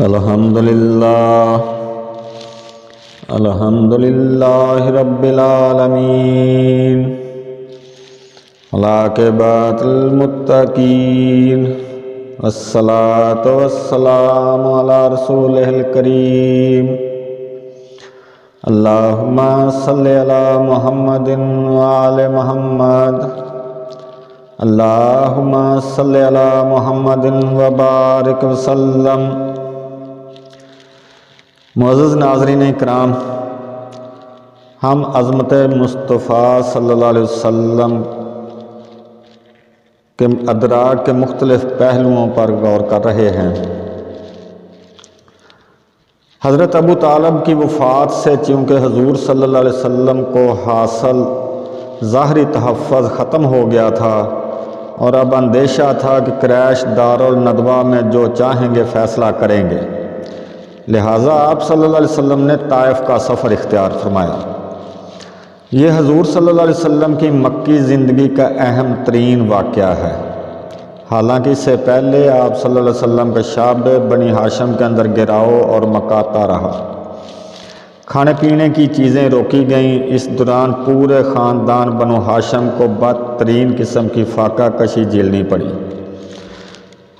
الحمدللہ رب العالمین والعاقبۃ للمتقین والصلاة والسلام علی رسولہ الکریم اللہم صلی علی محمد وآل محمد اللہم صلی علی محمد وبارک وسلم۔ معزز ناظرین اکرام، ہم عظمت مصطفیٰ صلی اللہ علیہ وسلم کے ادراک کے مختلف پہلوؤں پر غور کر رہے ہیں۔ حضرت ابو طالب کی وفات سے چونکہ حضور صلی اللہ علیہ وسلم کو حاصل ظاہری تحفظ ختم ہو گیا تھا اور اب اندیشہ تھا کہ قریش دارالندوہ میں جو چاہیں گے فیصلہ کریں گے، لہٰذا آپ صلی اللہ علیہ وسلم نے طائف کا سفر اختیار فرمایا۔ یہ حضور صلی اللہ علیہ وسلم کی مکی زندگی کا اہم ترین واقعہ ہے، حالانکہ اس سے پہلے آپ صلی اللہ علیہ وسلم کا شعب بنی ہاشم کے اندر گراؤ اور مکاتا رہا۔ کھانے پینے کی چیزیں روکی گئیں۔ اس دوران پورے خاندان بنو ہاشم کو بدترین قسم کی فاقہ کشی جھیلنی پڑی۔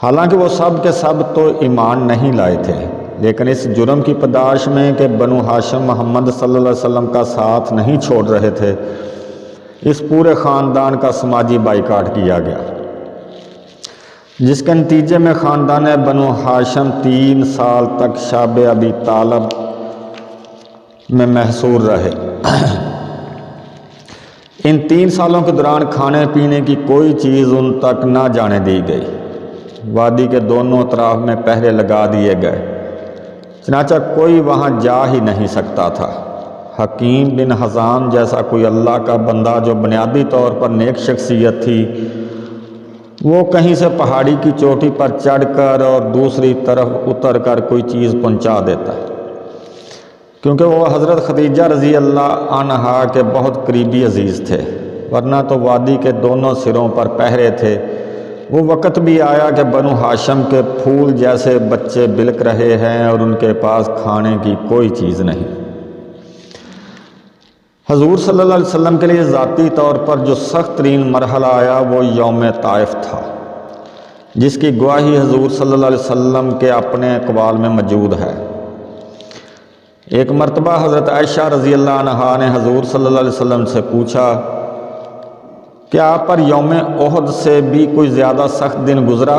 حالانکہ وہ سب کے سب تو ایمان نہیں لائے تھے، لیکن اس جرم کی پاداش میں کہ بنو ہاشم محمد صلی اللہ علیہ وسلم کا ساتھ نہیں چھوڑ رہے تھے، اس پورے خاندان کا سماجی بائیکاٹ کیا گیا، جس کے نتیجے میں خاندان بنو ہاشم 3 سال تک شعب ابی طالب میں محصور رہے۔ ان 3 سالوں کے دوران کھانے پینے کی کوئی چیز ان تک نہ جانے دی گئی۔ وادی کے دونوں اطراف میں پہرے لگا دیے گئے، چنانچہ کوئی وہاں جا ہی نہیں سکتا تھا۔ حکیم بن حزام جیسا کوئی اللہ کا بندہ جو بنیادی طور پر نیک شخصیت تھی، وہ کہیں سے پہاڑی کی چوٹی پر چڑھ کر اور دوسری طرف اتر کر کوئی چیز پہنچا دیتا، کیونکہ وہ حضرت خدیجہ رضی اللہ عنہا کے بہت قریبی عزیز تھے، ورنہ تو وادی کے دونوں سروں پر پہرے تھے۔ وہ وقت بھی آیا کہ بنو ہاشم کے پھول جیسے بچے بلک رہے ہیں اور ان کے پاس کھانے کی کوئی چیز نہیں۔ حضور صلی اللہ علیہ وسلم کے لیے ذاتی طور پر جو سخت ترین مرحلہ آیا وہ یوم طائف تھا، جس کی گواہی حضور صلی اللہ علیہ وسلم کے اپنے اقوال میں موجود ہے۔ ایک مرتبہ حضرت عائشہ رضی اللہ عنہا نے حضور صلی اللہ علیہ وسلم سے پوچھا کہ آپ پر یوم احد سے بھی کوئی زیادہ سخت دن گزرا؟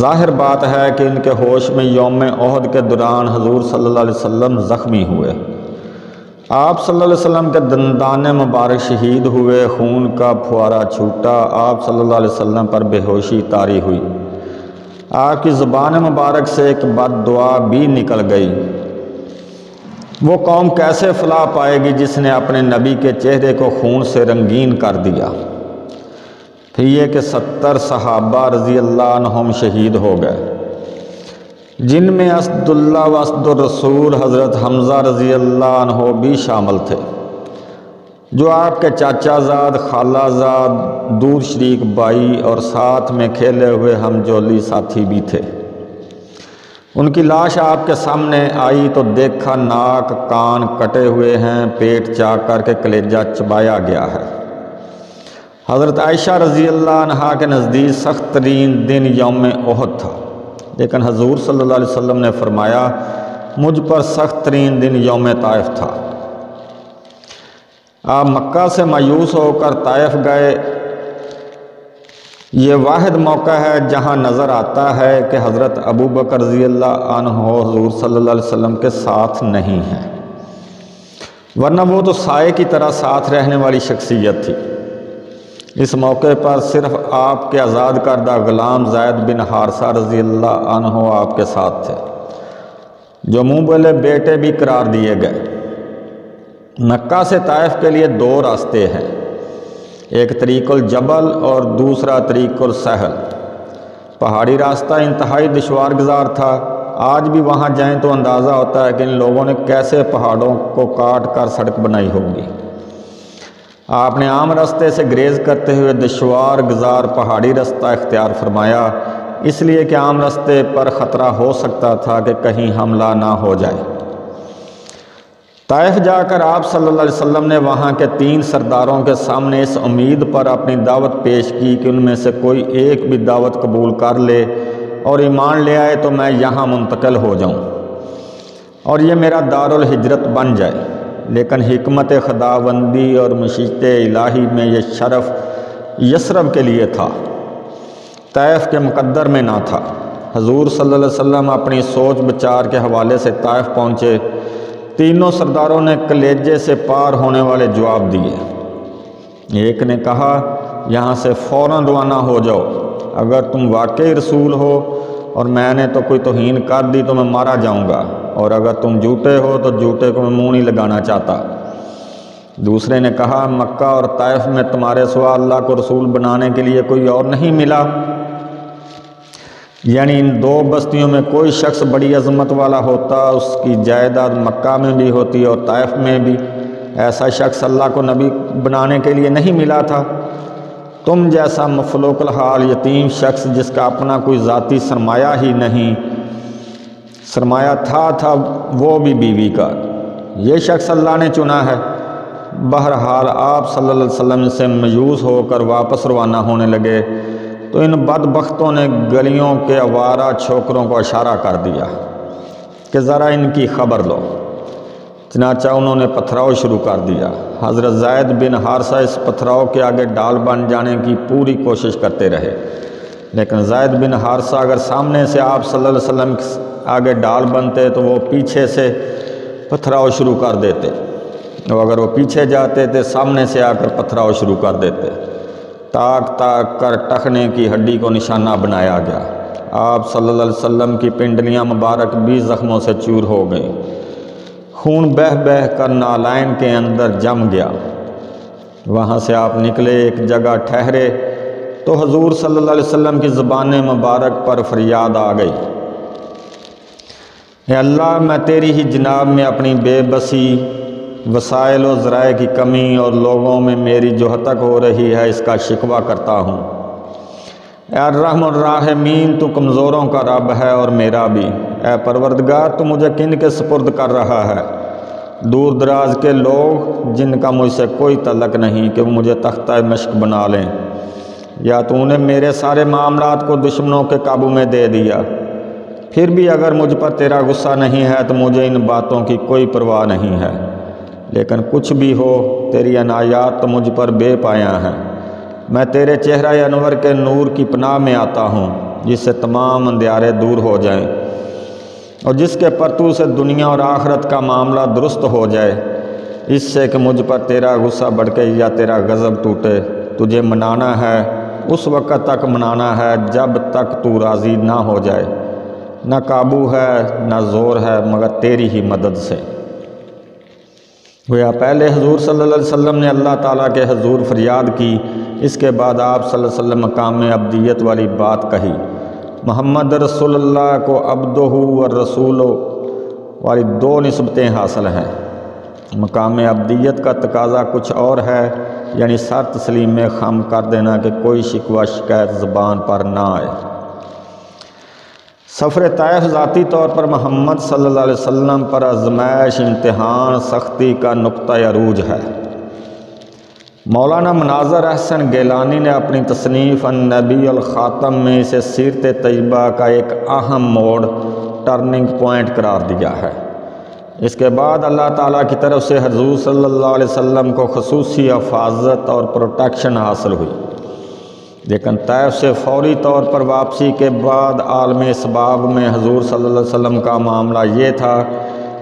ظاہر بات ہے کہ ان کے ہوش میں یوم احد کے دوران حضور صلی اللہ علیہ وسلم زخمی ہوئے، آپ صلی اللہ علیہ وسلم کے دندان مبارک شہید ہوئے، خون کا پھوارا چھوٹا، آپ صلی اللہ علیہ وسلم پر بے ہوشی طاری ہوئی، آپ کی زبان مبارک سے ایک بد دعا بھی نکل گئی۔ وہ قوم کیسے فلاح پائے گی جس نے اپنے نبی کے چہرے کو خون سے رنگین کر دیا؟ پھر یہ کہ 70 صحابہ رضی اللہ عنہم شہید ہو گئے، جن میں اسد اللہ و اسد الرسول حضرت حمزہ رضی اللہ عنہ بھی شامل تھے، جو آپ کے چاچا زاد، خالہ زاد، دور شریک بھائی اور ساتھ میں کھیلے ہوئے ہم جولی ساتھی بھی تھے۔ ان کی لاش آپ کے سامنے آئی تو دیکھا ناک کان کٹے ہوئے ہیں، پیٹ چاک کر کے کلیجہ چبایا گیا ہے۔ حضرت عائشہ رضی اللہ عنہا کے نزدیک سخت ترین دن یوم احد تھا، لیکن حضور صلی اللہ علیہ وسلم نے فرمایا مجھ پر سخت ترین دن یوم طائف تھا۔ آپ مکہ سے مایوس ہو کر طائف گئے۔ یہ واحد موقع ہے جہاں نظر آتا ہے کہ حضرت ابو بکر رضی اللہ عنہ حضور صلی اللہ علیہ وسلم کے ساتھ نہیں ہیں، ورنہ وہ تو سائے کی طرح ساتھ رہنے والی شخصیت تھی۔ اس موقع پر صرف آپ کے آزاد کردہ غلام زید بن حارثہ رضی اللہ عنہ آپ کے ساتھ تھے، جو منہ بولے بیٹے بھی قرار دیے گئے۔ مکہ سے طائف کے لیے 2 راستے ہیں، ایک طریق الجبل اور دوسرا طریق السہل۔ پہاڑی راستہ انتہائی دشوار گزار تھا۔ آج بھی وہاں جائیں تو اندازہ ہوتا ہے کہ ان لوگوں نے کیسے پہاڑوں کو کاٹ کر سڑک بنائی ہوگی۔ آپ نے عام راستے سے گریز کرتے ہوئے دشوار گزار پہاڑی راستہ اختیار فرمایا۔ اس لیے کہ عام راستے پر خطرہ ہو سکتا تھا کہ کہیں حملہ نہ ہو جائے۔ طائف جا کر آپ صلی اللہ علیہ وسلم نے وہاں کے 3 سرداروں کے سامنے اس امید پر اپنی دعوت پیش کی کہ ان میں سے کوئی ایک بھی دعوت قبول کر لے اور ایمان لے آئے تو میں یہاں منتقل ہو جاؤں اور یہ میرا دارالہجرت بن جائے۔ لیکن حکمت خداوندی اور مشیت الہی میں یہ شرف یثرب کے لیے تھا، طائف کے مقدر میں نہ تھا۔ حضور صلی اللہ علیہ وسلم اپنی سوچ بچار کے حوالے سے طائف پہنچے۔ تینوں سرداروں نے کلیجے سے پار ہونے والے جواب دیے۔ ایک نے کہا، یہاں سے فوراً روانہ ہو جاؤ، اگر تم واقعی رسول ہو اور میں نے تو کوئی توہین کر دی تو میں مارا جاؤں گا، اور اگر تم جھوٹے ہو تو جھوٹے کو میں منہ نہیں لگانا چاہتا۔ دوسرے نے کہا، مکہ اور طائف میں تمہارے سوا اللہ کو رسول بنانے کے لیے کوئی اور نہیں ملا؟ یعنی ان 2 بستیوں میں کوئی شخص بڑی عظمت والا ہوتا، اس کی جائیداد مکہ میں بھی ہوتی اور طائف میں بھی، ایسا شخص اللہ کو نبی بنانے کے لیے نہیں ملا تھا۔ تم جیسا مفلوق الحال یتیم شخص جس کا اپنا کوئی ذاتی سرمایہ ہی نہیں، سرمایہ تھا وہ بھی بیوی کا، یہ شخص اللہ نے چنا ہے۔ بہرحال آپ صلی اللہ علیہ وسلم سے مایوس ہو کر واپس روانہ ہونے لگے تو ان بدبختوں نے گلیوں کے آوارہ چھوکروں کو اشارہ کر دیا کہ ذرا ان کی خبر لو۔ چنانچہ انہوں نے پتھراؤ شروع کر دیا۔ حضرت زید بن حارثہ اس پتھراؤ کے آگے ڈال بن جانے کی پوری کوشش کرتے رہے، لیکن زید بن حارثہ اگر سامنے سے آپ صلی اللہ علیہ وسلم آگے ڈال بنتے تو وہ پیچھے سے پتھراؤ شروع کر دیتے، اور اگر وہ پیچھے جاتے تو سامنے سے آ کر پتھراؤ شروع کر دیتے۔ تاک تاک کر ٹخنے کی ہڈی کو نشانہ بنایا گیا۔ آپ صلی اللہ علیہ وسلم کی پنڈلیاں مبارک بھی زخموں سے چور ہو گئیں، خون بہہ بہہ کر نالائن کے اندر جم گیا۔ وہاں سے آپ نکلے، ایک جگہ ٹھہرے تو حضور صلی اللہ علیہ وسلم کی زبان مبارک پر فریاد آ گئی، اے اللہ، میں تیری ہی جناب میں اپنی بے بسی، وسائل و ذرائع کی کمی اور لوگوں میں میری جو ہتک ہو رہی ہے اس کا شکوہ کرتا ہوں۔ اے الرحم الراحمین، تو کمزوروں کا رب ہے اور میرا بھی۔ اے پروردگار، تو مجھے کن کے سپرد کر رہا ہے؟ دور دراز کے لوگ جن کا مجھ سے کوئی تعلق نہیں کہ وہ مجھے تختہ مشق بنا لیں، یا تو نے میرے سارے معاملات کو دشمنوں کے قابو میں دے دیا؟ پھر بھی اگر مجھ پر تیرا غصہ نہیں ہے تو مجھے ان باتوں کی کوئی پرواہ نہیں ہے، لیکن کچھ بھی ہو تیری عنایات تو مجھ پر بے پایاں ہیں۔ میں تیرے چہرہ انور کے نور کی پناہ میں آتا ہوں، جس سے تمام اندھیارے دور ہو جائیں اور جس کے پرتو سے دنیا اور آخرت کا معاملہ درست ہو جائے، اس سے کہ مجھ پر تیرا غصہ بڑھے یا تیرا غضب ٹوٹے۔ تجھے منانا ہے، اس وقت تک منانا ہے جب تک تو راضی نہ ہو جائے۔ نہ قابو ہے نہ زور ہے مگر تیری ہی مدد سے۔ گویا پہلے حضور صلی اللہ علیہ وسلم نے اللہ تعالیٰ کے حضور فریاد کی، اس کے بعد آپ صلی اللہ علیہ وسلم مقام عبدیت والی بات کہی۔ محمد رسول اللہ کو عبدہ اور رسول والی 2 نسبتیں حاصل ہیں۔ مقام عبدیت کا تقاضا کچھ اور ہے، یعنی سر تسلیم میں خم کر دینا کہ کوئی شکوہ شکایت زبان پر نہ آئے۔ سفر طائف ذاتی طور پر محمد صلی اللہ علیہ وسلم پر آزمائش، امتحان، سختی کا نقطہ عروج ہے۔ مولانا مناظر احسن گیلانی نے اپنی تصنیف النبی الخاتم میں اسے سیرت طیبہ کا ایک اہم موڑ، ٹرننگ پوائنٹ قرار دیا ہے۔ اس کے بعد اللہ تعالیٰ کی طرف سے حضور صلی اللہ علیہ وسلم کو خصوصی حفاظت اور پروٹیکشن حاصل ہوئی، لیکن طائف سے فوری طور پر واپسی کے بعد عالم اسباب میں حضور صلی اللہ علیہ وسلم کا معاملہ یہ تھا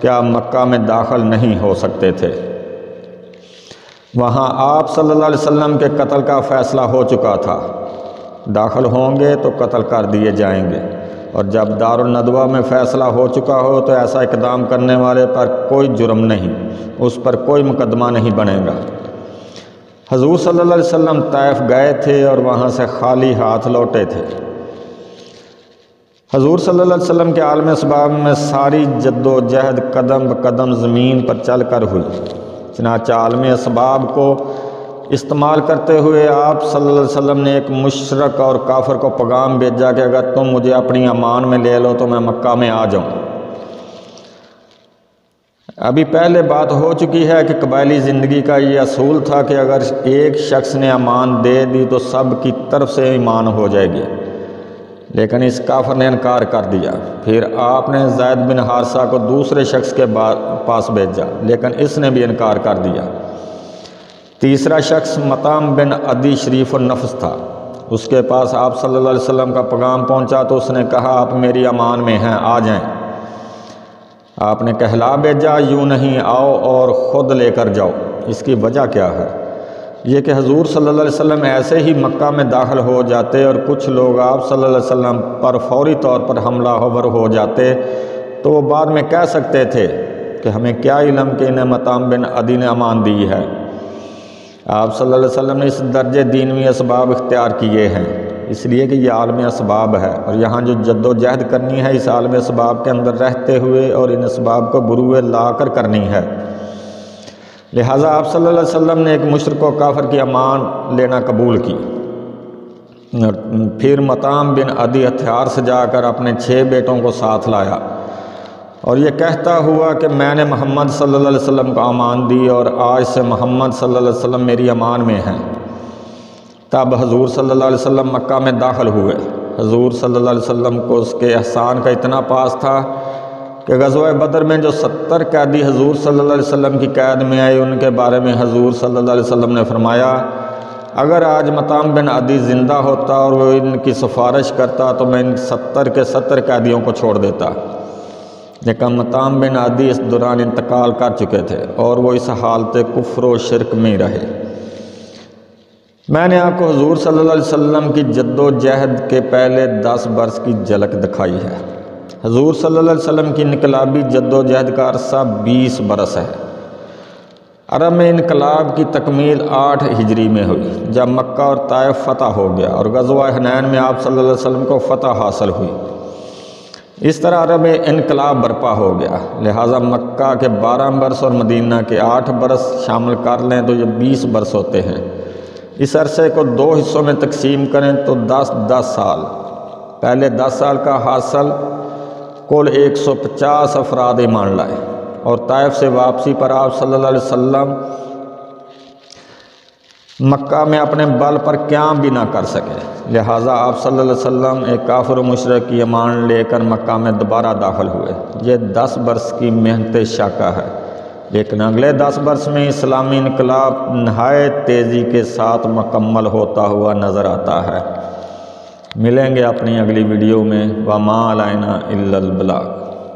کہ آپ مکہ میں داخل نہیں ہو سکتے تھے۔ وہاں آپ صلی اللہ علیہ وسلم کے قتل کا فیصلہ ہو چکا تھا، داخل ہوں گے تو قتل کر دیے جائیں گے، اور جب دارالندوہ میں فیصلہ ہو چکا ہو تو ایسا اقدام کرنے والے پر کوئی جرم نہیں، اس پر کوئی مقدمہ نہیں بنے گا۔ حضور صلی اللہ علیہ وسلم طائف گئے تھے اور وہاں سے خالی ہاتھ لوٹے تھے۔ حضور صلی اللہ علیہ وسلم کے عالم اسباب میں ساری جد و جہد قدم بقدم زمین پر چل کر ہوئی، چنانچہ عالم اسباب کو استعمال کرتے ہوئے آپ صلی اللہ علیہ وسلم نے ایک مشرک اور کافر کو پیغام بھیجا کہ اگر تم مجھے اپنی امان میں لے لو تو میں مکہ میں آ جاؤں۔ ابھی پہلے بات ہو چکی ہے کہ قبائلی زندگی کا یہ اصول تھا کہ اگر ایک شخص نے امان دے دی تو سب کی طرف سے ایمان ہو جائے گی، لیکن اس کافر نے انکار کر دیا۔ پھر آپ نے زید بن حارثہ کو دوسرے شخص کے پاس بھیجا، لیکن اس نے بھی انکار کر دیا۔ تیسرا شخص مطعم بن عدی شریف النفس تھا، اس کے پاس آپ صلی اللہ علیہ وسلم کا پیغام پہنچا تو اس نے کہا آپ میری امان میں ہیں، آ جائیں۔ آپ نے کہلا بھیجا یوں نہیں، آؤ اور خود لے کر جاؤ۔ اس کی وجہ کیا ہے؟ یہ کہ حضور صلی اللہ علیہ وسلم ایسے ہی مکہ میں داخل ہو جاتے اور کچھ لوگ آپ صلی اللہ علیہ وسلم پر فوری طور پر حملہ آور ہو جاتے تو وہ بعد میں کہہ سکتے تھے کہ ہمیں کیا علم کہ انہیں مطعم بن عدی نے امان دی ہے۔ آپ صلی اللہ علیہ وسلم نے اس درجے دینوی اسباب اختیار کیے ہیں، اس لیے کہ یہ عالم اسباب ہے، اور یہاں جو جد و جہد کرنی ہے اس عالم اسباب کے اندر رہتے ہوئے اور ان اسباب کو بروئے لا کر کرنی ہے۔ لہٰذا آپ صلی اللہ علیہ وسلم نے ایک مشرک و کافر کی امان لینا قبول کی، پھر مطعم بن عدی ہتھیار سجا کر اپنے 6 بیٹوں کو ساتھ لایا اور یہ کہتا ہوا کہ میں نے محمد صلی اللہ علیہ وسلم کو امان دی اور آج سے محمد صلی اللہ علیہ وسلم میری امان میں ہیں۔ تب حضور صلی اللہ علیہ وسلم مکہ میں داخل ہوئے۔ حضور صلی اللہ علیہ وسلم کو اس کے احسان کا اتنا پاس تھا کہ غزوہ بدر میں جو 70 قیدی حضور صلی اللہ علیہ وسلم کی قید میں آئے ان کے بارے میں حضور صلی اللہ علیہ وسلم نے فرمایا اگر آج مطعم بن عدی زندہ ہوتا اور وہ ان کی سفارش کرتا تو میں ان 70 کے 70 قیدیوں کو چھوڑ دیتا، لیکن مطعم بن عدی اس دوران انتقال کر چکے تھے اور وہ اس حالت کفر و شرک میں رہے۔ میں نے آپ کو حضور صلی اللہ علیہ وسلم کی جد و جہد کے پہلے 10 برس کی جھلک دکھائی ہے۔ حضور صلی اللہ علیہ وسلم کی انقلابی جد و جہد کا عرصہ 20 برس ہے۔ عرب میں انقلاب کی تکمیل 8 ہجری میں ہوئی جب مکہ اور طائف فتح ہو گیا اور غزوہ حنین میں آپ صلی اللہ علیہ وسلم کو فتح حاصل ہوئی۔ اس طرح عرب میں انقلاب برپا ہو گیا، لہٰذا مکہ کے 12 برس اور مدینہ کے 8 برس شامل کر لیں تو یہ 20 برس ہوتے ہیں۔ اس عرصے کو 2 حصوں میں تقسیم کریں تو 10 سال۔ پہلے 10 سال کا حاصل کل 150 افراد ایمان لائے اور طائف سے واپسی پر آپ صلی اللہ علیہ وسلم مکہ میں اپنے بل پر قیام بھی نہ کر سکے، لہٰذا آپ صلی اللہ علیہ وسلم ایک کافر و مشرک کی امان لے کر مکہ میں دوبارہ داخل ہوئے۔ یہ 10 برس کی محنت شاقہ ہے، لیکن اگلے 10 برس میں اسلامی انقلاب نہایت تیزی کے ساتھ مکمل ہوتا ہوا نظر آتا ہے۔ ملیں گے اپنی اگلی ویڈیو میں۔ وما علینا الا البلاغ۔